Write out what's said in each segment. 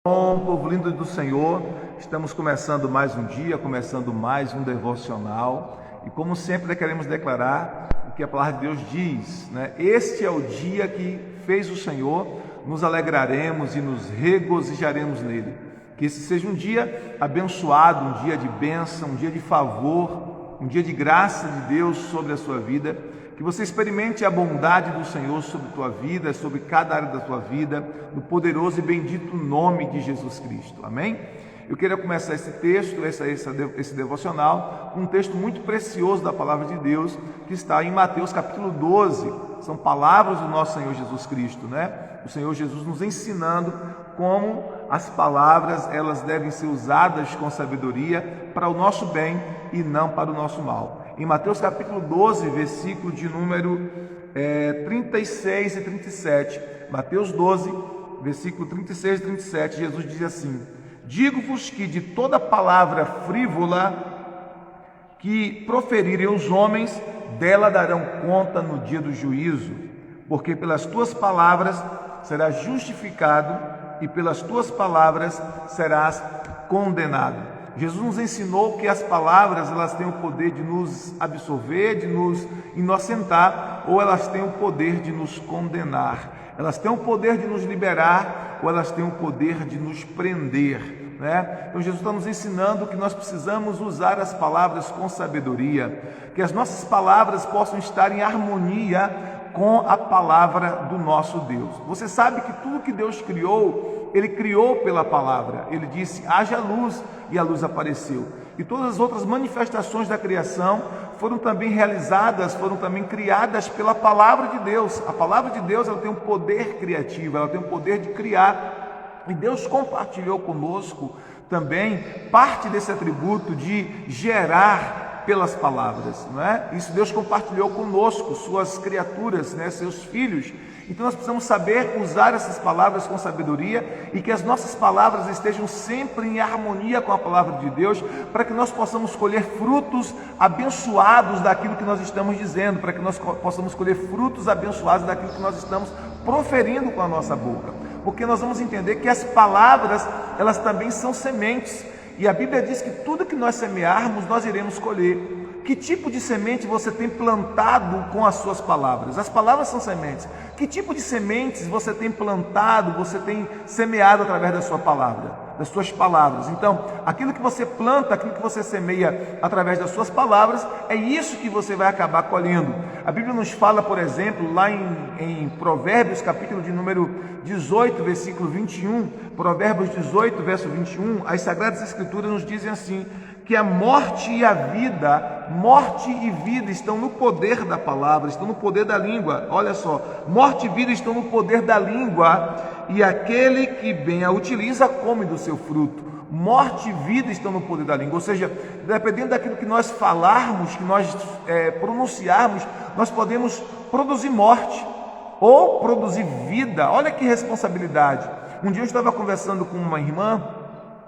Bom, povo lindo do Senhor, estamos começando mais um dia, começando mais um devocional e como sempre queremos declarar o que a palavra de Deus diz, né? Este é o dia que fez o Senhor, nos alegraremos e nos regozijaremos nele. Que esse seja um dia abençoado, um dia de bênção, um dia de favor, um dia de graça de Deus sobre a sua vida. Que você experimente a bondade do Senhor sobre a tua vida, sobre cada área da tua vida, no poderoso e bendito nome de Jesus Cristo. Amém? Eu queria começar esse texto, esse devocional, com um texto muito precioso da palavra de Deus, que está em Mateus capítulo 12. São palavras do nosso Senhor Jesus Cristo, né? O Senhor Jesus nos ensinando como as palavras elas devem ser usadas com sabedoria para o nosso bem e não para o nosso mal. Em Mateus capítulo 12, versículo de número 36 e 37. Mateus 12, versículo 36 e 37, Jesus diz assim: digo-vos que de toda palavra frívola que proferirem os homens, dela darão conta no dia do juízo, porque pelas tuas palavras serás justificado e pelas tuas palavras serás condenado. Jesus nos ensinou que as palavras elas têm o poder de nos absorver, de nos inocentar, ou elas têm o poder de nos condenar. Elas têm o poder de nos liberar, ou elas têm o poder de nos prender, né? Então Jesus está nos ensinando que nós precisamos usar as palavras com sabedoria, que as nossas palavras possam estar em harmonia com a palavra do nosso Deus. Você sabe que tudo que Deus criou, Ele criou pela palavra. Ele disse, haja luz, e a luz apareceu. E todas as outras manifestações da criação foram também realizadas, foram também criadas pela palavra de Deus. A palavra de Deus ela tem um poder criativo, ela tem um poder de criar. E Deus compartilhou conosco também parte desse atributo de gerar pelas palavras, não é? Isso Deus compartilhou conosco, suas criaturas, né, seus filhos. Então nós precisamos saber usar essas palavras com sabedoria e que as nossas palavras estejam sempre em harmonia com a palavra de Deus, para que nós possamos colher frutos abençoados daquilo que nós estamos dizendo, para que nós possamos colher frutos abençoados daquilo que nós estamos proferindo com a nossa boca. Porque nós vamos entender que as palavras, elas também são sementes. E a Bíblia diz que tudo que nós semearmos, nós iremos colher. Que tipo de semente você tem plantado com as suas palavras? As palavras são sementes. Que tipo de sementes você tem plantado, você tem semeado através da sua palavra, das suas palavras? Então, aquilo que você planta, aquilo que você semeia através das suas palavras, é isso que você vai acabar colhendo. A Bíblia nos fala, por exemplo, lá em Provérbios, capítulo de número 18, versículo 21, Provérbios 18, verso 21, as Sagradas Escrituras nos dizem assim, que a morte e vida estão no poder da palavra, estão no poder da língua. Olha só, morte e vida estão no poder da língua, e aquele que bem a utiliza come do seu fruto. Morte e vida estão no poder da língua, ou seja, dependendo daquilo que nós falarmos, que nós pronunciarmos, nós podemos produzir morte ou produzir vida. Olha que responsabilidade. Um dia eu estava conversando com uma irmã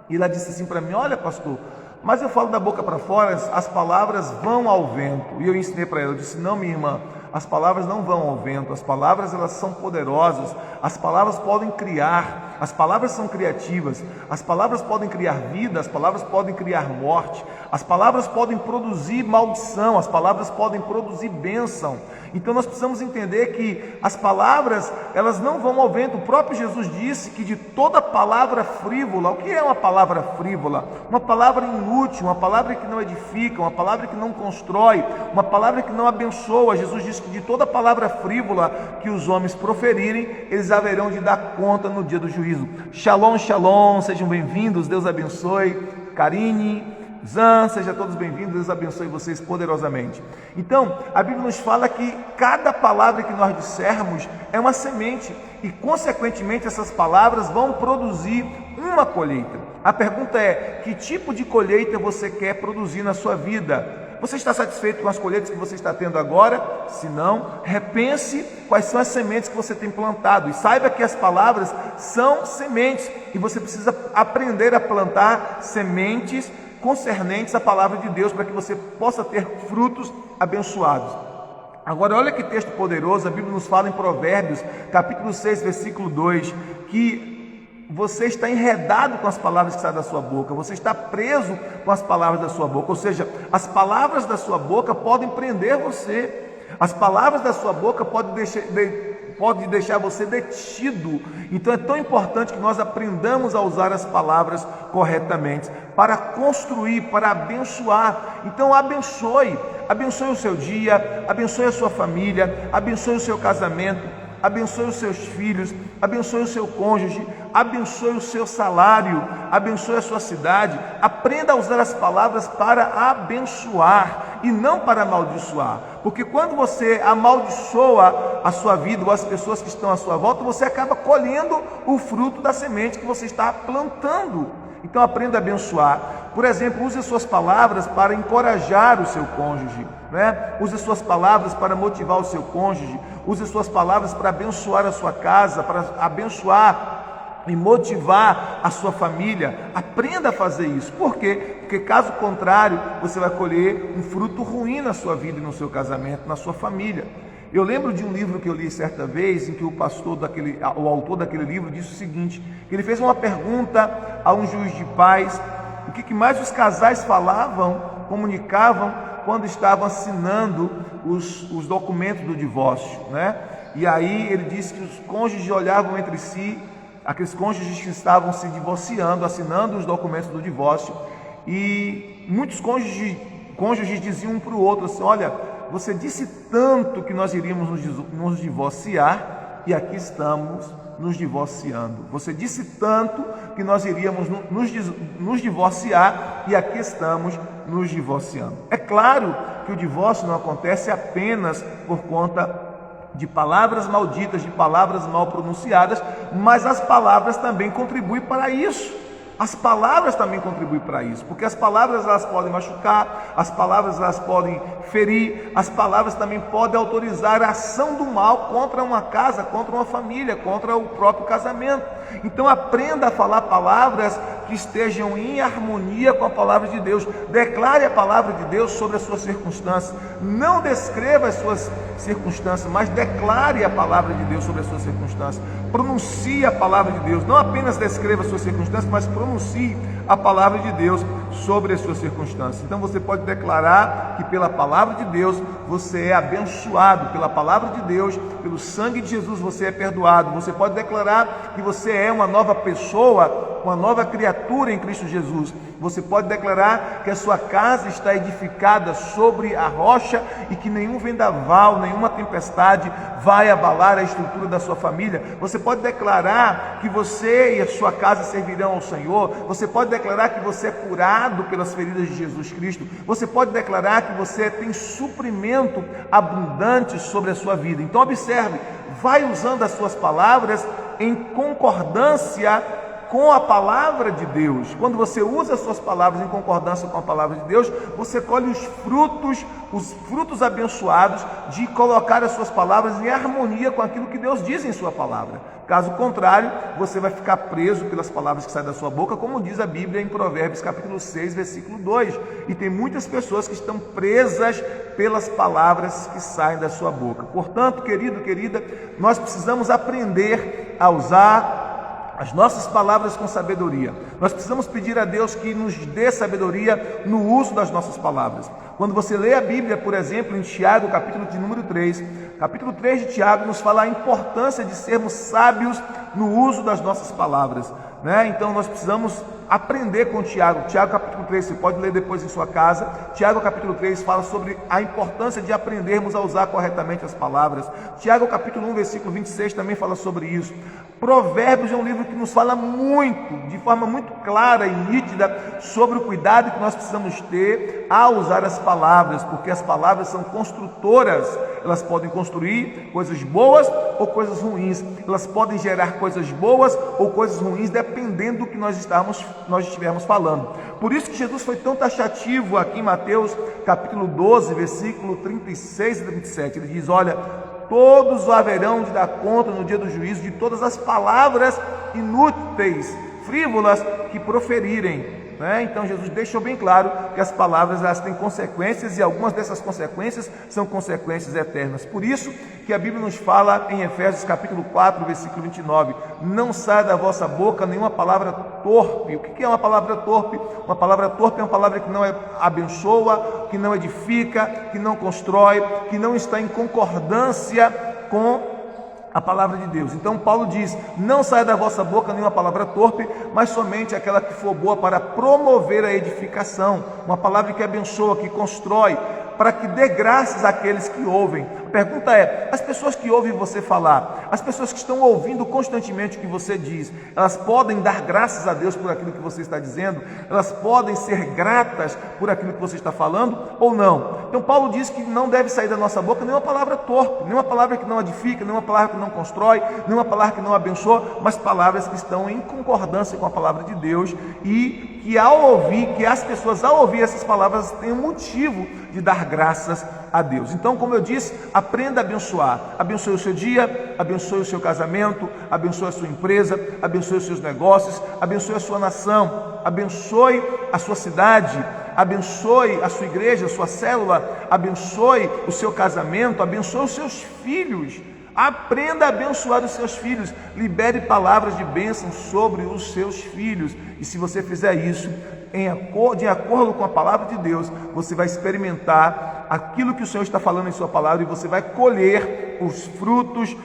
e ela disse assim para mim, olha pastor, mas eu falo da boca para fora, as palavras vão ao vento. E eu ensinei para ela, eu disse, não minha irmã, as palavras não vão ao vento, as palavras elas são poderosas, as palavras podem criar, as palavras são criativas, as palavras podem criar vida, as palavras podem criar morte, as palavras podem produzir maldição, as palavras podem produzir bênção. Então nós precisamos entender que as palavras elas não vão ao vento. O próprio Jesus disse que de toda palavra frívola, o que é uma palavra frívola? Uma palavra inútil, uma palavra que não edifica, uma palavra que não constrói, uma palavra que não abençoa. Jesus disse que de toda palavra frívola que os homens proferirem, eles haverão de dar conta no dia do juízo. Shalom, shalom, sejam bem-vindos, Deus abençoe. Karine, Zan, sejam todos bem-vindos, Deus abençoe vocês poderosamente. Então, a Bíblia nos fala que cada palavra que nós dissermos é uma semente e, consequentemente, essas palavras vão produzir uma colheita. A pergunta é, que tipo de colheita você quer produzir na sua vida? Você está satisfeito com as colheitas que você está tendo agora? Se não, repense quais são as sementes que você tem plantado. E saiba que as palavras são sementes. E você precisa aprender a plantar sementes concernentes à palavra de Deus, para que você possa ter frutos abençoados. Agora, olha que texto poderoso. A Bíblia nos fala em Provérbios, capítulo 6, versículo 2, que você está enredado com as palavras que saem da sua boca, você está preso com as palavras da sua boca, ou seja, as palavras da sua boca podem prender você, as palavras da sua boca podem deixar você detido. Então é tão importante que nós aprendamos a usar as palavras corretamente, para construir, para abençoar. Então abençoe o seu dia, abençoe a sua família, abençoe o seu casamento, abençoe os seus filhos, abençoe o seu cônjuge, abençoe o seu salário, abençoe a sua cidade. Aprenda a usar as palavras para abençoar e não para amaldiçoar, porque quando você amaldiçoa a sua vida ou as pessoas que estão à sua volta, você acaba colhendo o fruto da semente que você está plantando. Então aprenda a abençoar. Por exemplo, use as suas palavras para encorajar o seu cônjuge, né? Use as suas palavras para motivar o seu cônjuge. Use as suas palavras para abençoar a sua casa, para abençoar e motivar a sua família. Aprenda a fazer isso. Por quê? Porque caso contrário, você vai colher um fruto ruim na sua vida e no seu casamento, na sua família. Eu lembro de um livro que eu li certa vez, em que o autor daquele livro disse o seguinte, que ele fez uma pergunta a um juiz de paz, o que mais os casais comunicavam quando estavam assinando os documentos do divórcio, né? E aí ele disse que os cônjuges olhavam entre si, aqueles cônjuges que estavam se divorciando, assinando os documentos do divórcio, e muitos cônjuges diziam um para o outro assim, olha, você disse tanto que nós iríamos nos divorciar e aqui estamos nos divorciando. Você disse tanto que nós iríamos nos divorciar e aqui estamos nos divorciando. É claro que o divórcio não acontece apenas por conta de palavras malditas, de palavras mal pronunciadas, mas as palavras também contribuem para isso. As palavras também contribuem para isso, porque as palavras elas podem machucar, as palavras elas podem ferir, as palavras também podem autorizar a ação do mal contra uma casa, contra uma família, contra o próprio casamento. Então aprenda a falar palavras que estejam em harmonia com a palavra de Deus. Declare a palavra de Deus sobre as suas circunstâncias. Não descreva as suas circunstâncias, mas declare a palavra de Deus sobre as suas circunstâncias. Pronuncie a palavra de Deus. Não apenas descreva as suas circunstâncias, mas pronuncie a palavra de Deus sobre as suas circunstâncias. Então você pode declarar que pela palavra de Deus você é abençoado, pela palavra de Deus, pelo sangue de Jesus você é perdoado. Você pode declarar que você é uma nova pessoa, uma nova criatura em Cristo Jesus. Você pode declarar que a sua casa está edificada sobre a rocha e que nenhum vendaval, nenhuma tempestade vai abalar a estrutura da sua família. Você pode declarar que você e a sua casa servirão ao Senhor. Você pode declarar que você é curado pelas feridas de Jesus Cristo. Você pode declarar que você tem suprimento abundante sobre a sua vida. Então observe, vai usando as suas palavras em concordância com a palavra de Deus. Quando você usa as suas palavras em concordância com a palavra de Deus, você colhe os frutos abençoados de colocar as suas palavras em harmonia com aquilo que Deus diz em sua palavra. Caso contrário, você vai ficar preso pelas palavras que saem da sua boca, como diz a Bíblia em Provérbios capítulo 6, versículo 2. E tem muitas pessoas que estão presas pelas palavras que saem da sua boca. Portanto, querido, querida, nós precisamos aprender a usar as nossas palavras com sabedoria. Nós precisamos pedir a Deus que nos dê sabedoria no uso das nossas palavras. Quando você lê a Bíblia, por exemplo, em Tiago, capítulo de número 3, capítulo 3 de Tiago nos fala a importância de sermos sábios no uso das nossas palavras, né? Então nós precisamos aprender com Tiago. Tiago capítulo 3, você pode ler depois em sua casa. Tiago capítulo 3 fala sobre a importância de aprendermos a usar corretamente as palavras. Tiago capítulo 1, versículo 26 também fala sobre isso. Provérbios é um livro que nos fala muito, de forma muito clara e nítida, sobre o cuidado que nós precisamos ter ao usar as palavras, porque as palavras são construtoras. Elas podem construir coisas boas ou coisas ruins. Elas podem gerar coisas boas ou coisas ruins, dependendo do que nós estivermos falando. Por isso que Jesus foi tão taxativo aqui em Mateus capítulo 12, versículo 36 e 37. Ele diz, olha, todos haverão de dar conta no dia do juízo de todas as palavras inúteis, frívolas que proferirem. né? Então Jesus deixou bem claro que as palavras elas têm consequências, e algumas dessas consequências são consequências eternas. Por isso que a Bíblia nos fala em Efésios capítulo 4, versículo 29, não saia da vossa boca nenhuma palavra torpe. O que é uma palavra torpe? Uma palavra torpe é uma palavra que não abençoa, que não edifica, que não constrói, que não está em concordância com a palavra de Deus. Então Paulo diz, não saia da vossa boca nenhuma palavra torpe, mas somente aquela que for boa para promover a edificação, uma palavra que abençoa, que constrói, para que dê graças àqueles que ouvem. A pergunta é, as pessoas que ouvem você falar, as pessoas que estão ouvindo constantemente o que você diz, elas podem dar graças a Deus por aquilo que você está dizendo? Elas podem ser gratas por aquilo que você está falando ou não? Então Paulo diz que não deve sair da nossa boca nenhuma palavra torpe, nenhuma palavra que não edifica, nenhuma palavra que não constrói, nenhuma palavra que não abençoa, mas palavras que estão em concordância com a palavra de Deus, e que ao ouvir, que as pessoas ao ouvir essas palavras tenham motivo de dar graças a Deus. Então, como eu disse, aprenda a abençoar. Abençoe o seu dia, abençoe o seu casamento, abençoe a sua empresa, abençoe os seus negócios, abençoe a sua nação, abençoe a sua cidade, abençoe a sua igreja, a sua célula, abençoe o seu casamento, abençoe os seus filhos. Aprenda a abençoar os seus filhos, libere palavras de bênção sobre os seus filhos, e se você fizer isso, de acordo com a palavra de Deus, você vai experimentar aquilo que o Senhor está falando em sua palavra, e você vai colher os frutos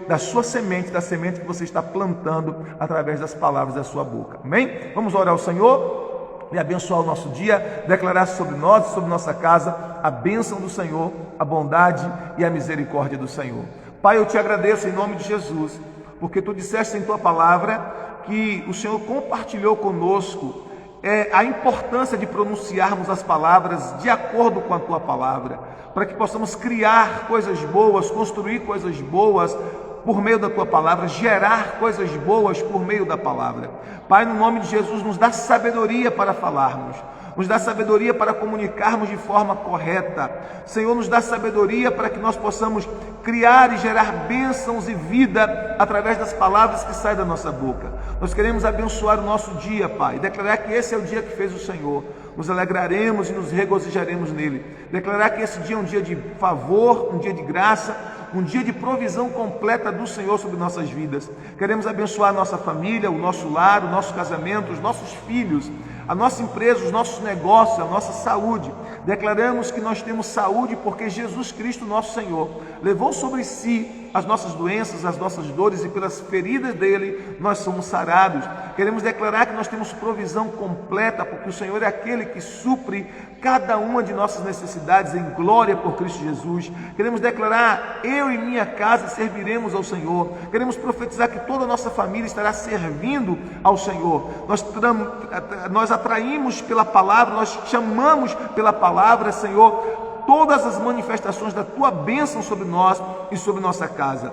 da sua semente, da semente que você está plantando através das palavras da sua boca. Amém? Vamos orar ao Senhor e abençoar o nosso dia, declarar sobre nós e sobre nossa casa a bênção do Senhor, a bondade e a misericórdia do Senhor. Pai, eu te agradeço em nome de Jesus, porque tu disseste em tua palavra que o Senhor compartilhou conosco a importância de pronunciarmos as palavras de acordo com a tua palavra, para que possamos criar coisas boas, construir coisas boas por meio da tua palavra, gerar coisas boas por meio da palavra. Pai, no nome de Jesus, nos dá sabedoria para falarmos, nos dá sabedoria para comunicarmos de forma correta. Senhor, nos dá sabedoria para que nós possamos criar e gerar bênçãos e vida através das palavras que saem da nossa boca. Nós queremos abençoar o nosso dia, Pai, declarar que esse é o dia que fez o Senhor. Nos alegraremos e nos regozijaremos nele. Declarar que esse dia é um dia de favor, um dia de graça, um dia de provisão completa do Senhor sobre nossas vidas. Queremos abençoar a nossa família, o nosso lar, o nosso casamento, os nossos filhos, a nossa empresa, os nossos negócios, a nossa saúde. Declaramos que nós temos saúde porque Jesus Cristo, nosso Senhor, levou sobre si as nossas doenças, as nossas dores, e pelas feridas dele nós somos sarados. Queremos declarar que nós temos provisão completa, porque o Senhor é aquele que supre cada uma de nossas necessidades em glória por Cristo Jesus. Queremos declarar, eu e minha casa serviremos ao Senhor. Queremos profetizar que toda a nossa família estará servindo ao Senhor. Nós atraímos pela palavra, nós chamamos pela palavra, Senhor, todas as manifestações da tua bênção sobre nós e sobre nossa casa.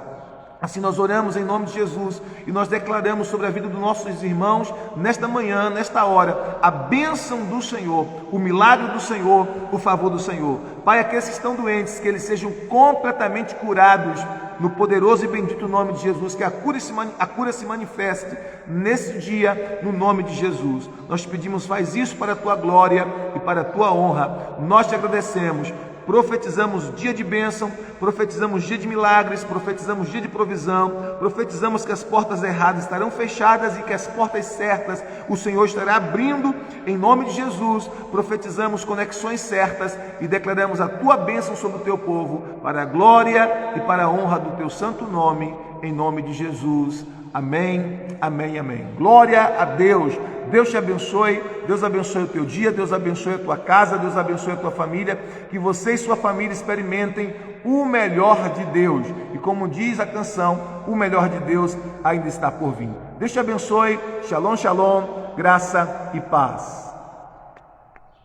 Assim nós oramos em nome de Jesus e nós declaramos sobre a vida dos nossos irmãos nesta manhã, nesta hora, a bênção do Senhor, o milagre do Senhor, o favor do Senhor. Pai, aqueles que estão doentes, que eles sejam completamente curados no poderoso e bendito nome de Jesus, que a cura se manifeste nesse dia, no nome de Jesus. Nós te pedimos, faz isso para a tua glória e para a tua honra. Nós te agradecemos. Profetizamos dia de bênção, profetizamos dia de milagres, profetizamos dia de provisão, profetizamos que as portas erradas estarão fechadas e que as portas certas o Senhor estará abrindo em nome de Jesus. Profetizamos conexões certas e declaramos a tua bênção sobre o teu povo, para a glória e para a honra do teu santo nome, em nome de Jesus. Amém, amém, amém. Glória a Deus. Deus te abençoe, Deus abençoe o teu dia, Deus abençoe a tua casa, Deus abençoe a tua família, que você e sua família experimentem o melhor de Deus. E como diz a canção, o melhor de Deus ainda está por vir. Deus te abençoe, shalom, shalom, graça e paz.